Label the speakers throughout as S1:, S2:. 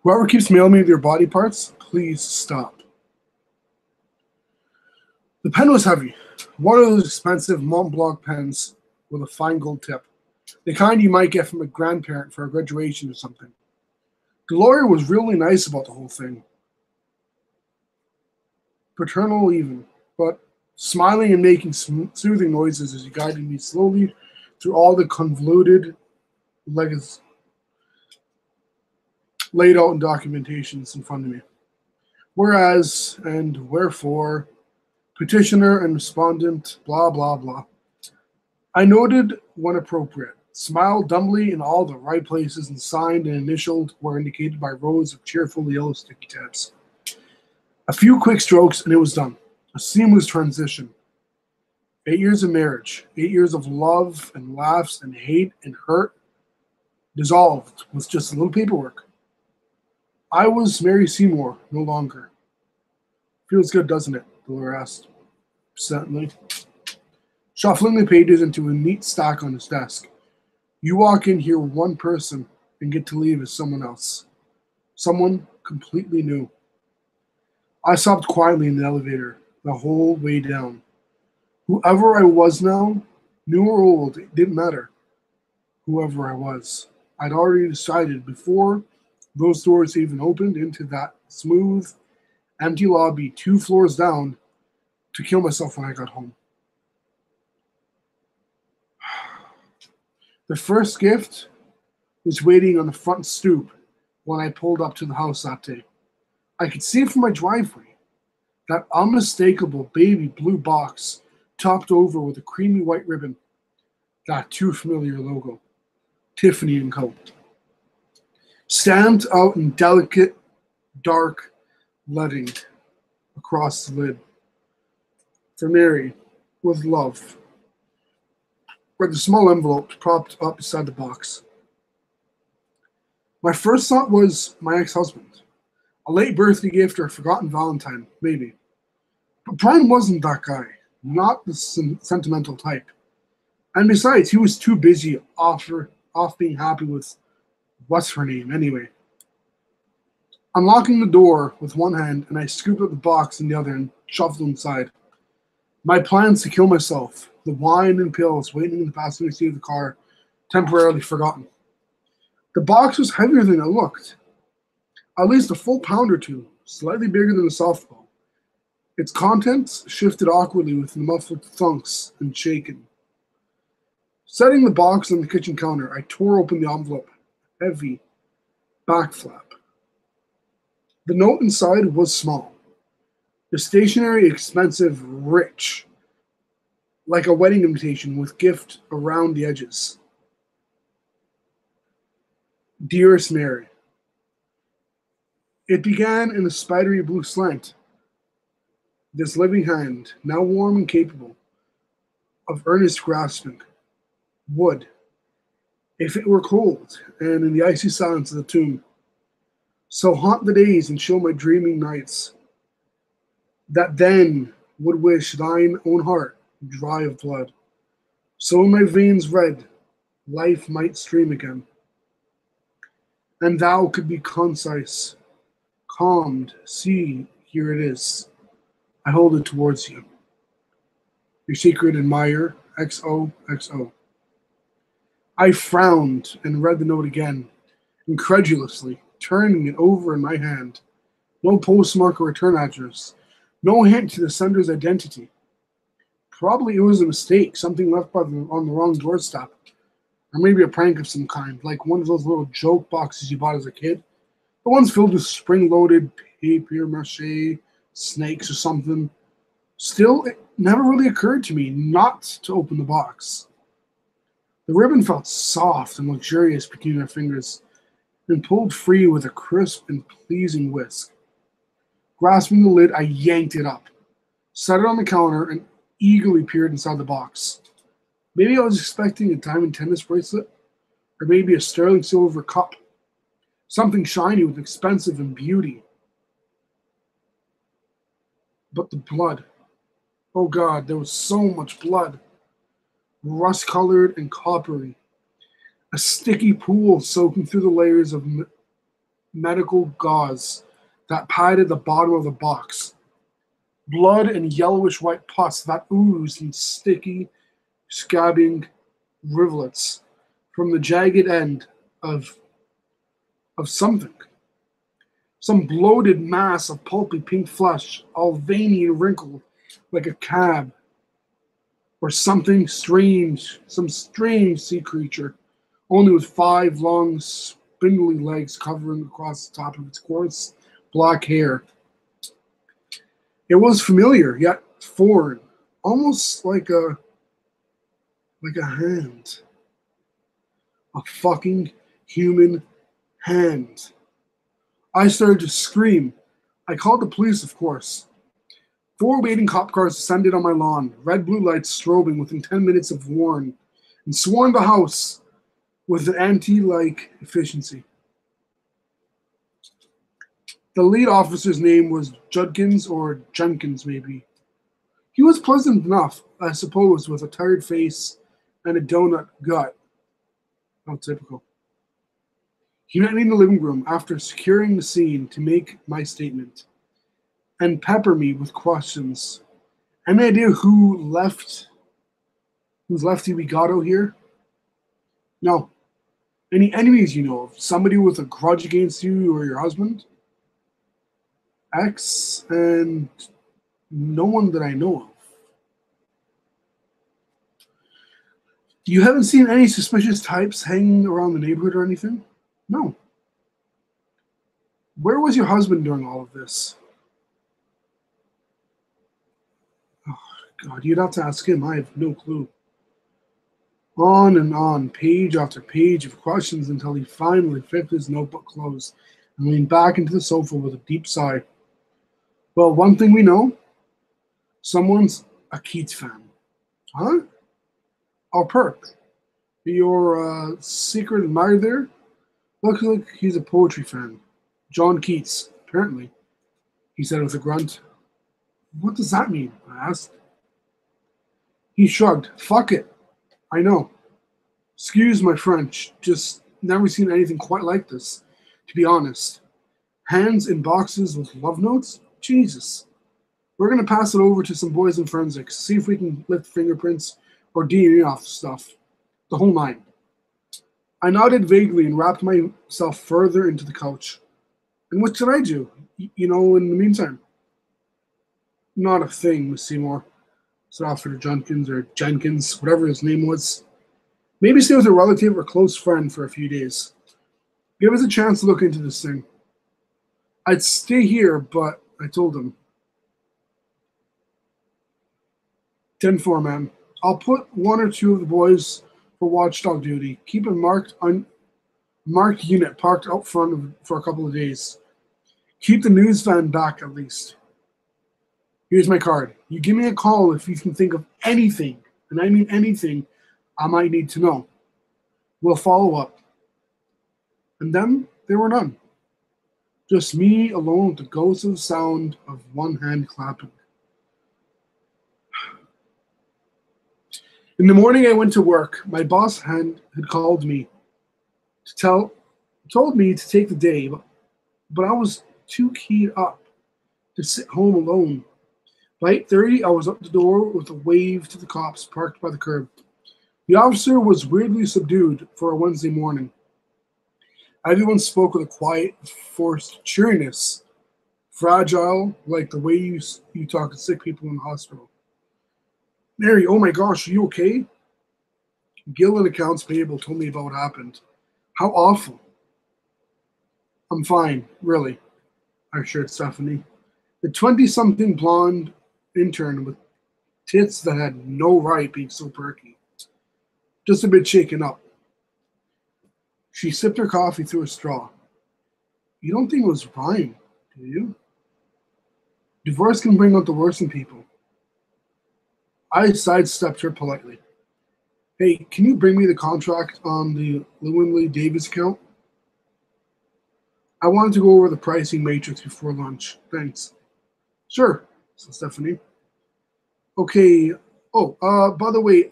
S1: Whoever keeps mailing me their body parts, please stop. The pen was heavy. One of those expensive Mont Blanc pens with a fine gold tip. The kind you might get from a grandparent for a graduation or something. The lawyer was really nice about the whole thing. Paternal even, but smiling and making soothing noises as he guided me slowly through all the convoluted legacies laid out in documentations in front of me. Whereas and wherefore, petitioner and respondent, blah, blah, blah. I noted when appropriate, smiled dumbly in all the right places, and signed and initialed where indicated by rows of cheerful yellow sticky tabs. A few quick strokes and it was done. A seamless transition. 8 years of marriage, 8 years of love and laughs and hate and hurt dissolved with just a little paperwork. I was Mary Seymour, no longer. Feels good, doesn't it? The lawyer asked, presently, shuffling the pages into a neat stack on his desk. You walk in here with one person and get to leave as someone else. Someone completely new. I sobbed quietly in the elevator the whole way down. Whoever I was now, new or old, it didn't matter. Whoever I was. I'd already decided before those doors even opened into that smooth, empty lobby 2 floors down to kill myself when I got home. The first gift was waiting on the front stoop when I pulled up to the house that day. I could see it from my driveway. That unmistakable baby blue box topped over with a creamy white ribbon. That too familiar logo. Tiffany & Co. Stamped out in delicate, dark lettering across the lid. For Mary, with love. With the small envelope propped up beside the box. My first thought was my ex-husband. A late birthday gift or a forgotten Valentine, maybe. But Brian wasn't that guy. Not the sentimental type. And besides, he was too busy off being happy with what's her name anyway. Unlocking the door with one hand, and I scooped up the box in the other and shuffled inside. My plans to kill myself, the wine and pills waiting in the passenger seat of the car, temporarily forgotten. The box was heavier than it looked. At least a full pound or two, slightly bigger than a softball. Its contents shifted awkwardly with muffled thunks and shaken. Setting the box on the kitchen counter, I tore open the envelope. Heavy. Back flap. The note inside was small. The stationery expensive, rich. Like a wedding invitation with gift around the edges. Dearest Mary. It began in a spidery blue slant. This living hand, now warm and capable of earnest grasping, would, if it were cold and in the icy silence of the tomb, so haunt the days and chill my dreaming nights, that then would wish thine own heart dry of blood, so in my veins red, life might stream again, and thou could be concise, calmed, see, here it is. I hold it towards you. Your secret admirer, XOXO. I frowned and read the note again, incredulously, turning it over in my hand. No postmark or return address. No hint to the sender's identity. Probably it was a mistake, something left on the wrong doorstep. Or maybe a prank of some kind, like one of those little joke boxes you bought as a kid. The ones filled with spring-loaded papier-mâché snakes or something. Still, it never really occurred to me not to open the box. The ribbon felt soft and luxurious between our fingers, and pulled free with a crisp and pleasing whisk. Grasping the lid, I yanked it up, set it on the counter, and eagerly peered inside the box. Maybe I was expecting a diamond tennis bracelet, or maybe a sterling silver cup. Something shiny with expensive and beauty. But the blood. Oh God, there was so much blood. Rust-colored and coppery. A sticky pool soaking through the layers of medical gauze that padded the bottom of the box. Blood and yellowish white pus that oozed in sticky, scabbing rivulets from the jagged end of something. Some bloated mass of pulpy pink flesh, all veiny and wrinkled like a cab, or something strange, some strange sea creature, only with 5 long, spindly legs covering across the top of its coarse black hair. It was familiar, yet foreign, almost like a hand. A fucking human hand. I started to scream. I called the police, of course. 4 waiting cop cars descended on my lawn, red blue lights strobing within 10 minutes of Warren, and swarmed the house with an anti-like efficiency. The lead officer's name was Judkins or Jenkins, maybe. He was pleasant enough, I suppose, with a tired face and a donut gut. How typical. He met me in the living room after securing the scene to make my statement and pepper me with questions. Any idea who's lefty we got here? No. Any enemies you know of? Somebody with a grudge against you or your husband? Ex, and no one that I know of. You haven't seen any suspicious types hanging around the neighborhood or anything? No. Where was your husband during all of this? Oh, God, you'd have to ask him. I have no clue. On and on, page after page of questions until he finally flipped his notebook closed and leaned back into the sofa with a deep sigh. Well, one thing we know, someone's a Keats fan. Huh? Oh, Perk. Your secret admirer there? Looks like he's a poetry fan. John Keats, apparently, he said with a grunt. What does that mean? I asked. He shrugged. Fuck it. I know. Excuse my French. Just never seen anything quite like this, to be honest. Hands in boxes with love notes? Jesus. We're going to pass it over to some boys in forensics, see if we can lift fingerprints or DNA off the stuff. The whole 9. I nodded vaguely and wrapped myself further into the couch. And what should I do? In the meantime? Not a thing, Miss Seymour, said Officer Jenkins, whatever his name was. Maybe stay with a relative or close friend for a few days. Give us a chance to look into this thing. I'd stay here, but I told him. 10-4, man. I'll put 1 or 2 of the boys for watchdog duty. Keep a marked unit parked out front for a couple of days. Keep the news van back at least. Here's my card. You give me a call if you can think of anything, and I mean anything, I might need to know. We'll follow up. And then there were none. Just me alone with the ghostly sound of one hand clapping. In the morning I went to work. My boss had called me told me to take the day, but I was too keyed up to sit home alone. By 8:30, I was up the door with a wave to the cops parked by the curb. The officer was weirdly subdued for a Wednesday morning. Everyone spoke with a quiet, forced cheeriness, fragile, like the way you talk to sick people in the hospital. Mary, oh my gosh, are you okay? Gil in accounts payable told me about what happened. How awful. I'm fine, really, I assured Stephanie. The 20-something blonde intern with tits that had no right being so perky. Just a bit shaken up. She sipped her coffee through a straw. You don't think it was rhyme, do you? Divorce can bring out the worst in people. I sidestepped her politely. Hey, can you bring me the contract on the Llewellyn Davis account? I wanted to go over the pricing matrix before lunch. Thanks. Sure, said Stephanie. Okay. Oh, by the way,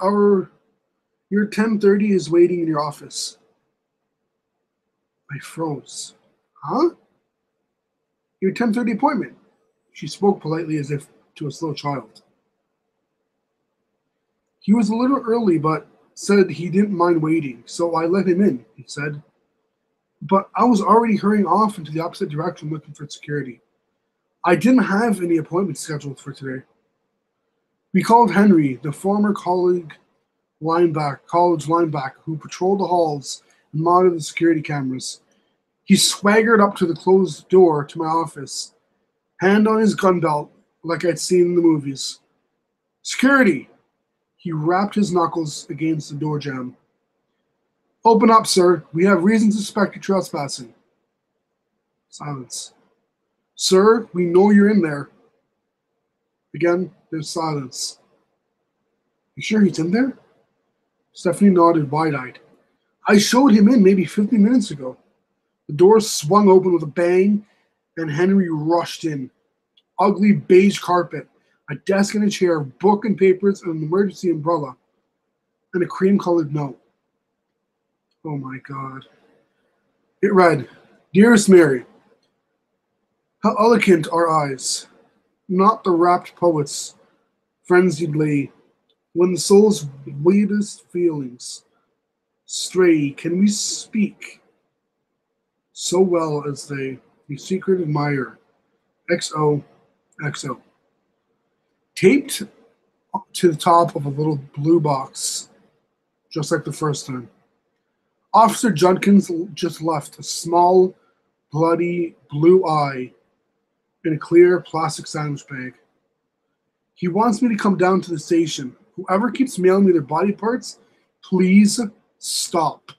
S1: your 10:30 is waiting in your office. I froze. Huh? Your 10:30 appointment. She spoke politely as if to a slow child. He was a little early, but said he didn't mind waiting, so I let him in, he said. But I was already hurrying off into the opposite direction looking for security. I didn't have any appointments scheduled for today. We called Henry, the former college linebacker who patrolled the halls and monitored the security cameras. He swaggered up to the closed door to my office, hand on his gun belt like I'd seen in the movies. Security! He rapped his knuckles against the door jamb. Open up, sir. We have reason to suspect you trespassing. Silence. Sir, we know you're in there. Again, there's silence. You sure he's in there? Stephanie nodded wide-eyed. I showed him in maybe 50 minutes ago. The door swung open with a bang, and Henry rushed in. Ugly beige carpet, a desk and a chair, book and papers, and an emergency umbrella, and a cream-colored note. Oh my God. It read, Dearest Mary, how eloquent are eyes, not the rapt poet's frenziedly, when the soul's weirdest feelings stray, can we speak so well as they, the secret admirer, XOXO. Taped to the top of a little blue box, just like the first time. Officer Judkins just left a small, bloody blue eye in a clear plastic sandwich bag. He wants me to come down to the station. Whoever keeps mailing me their body parts, please stop.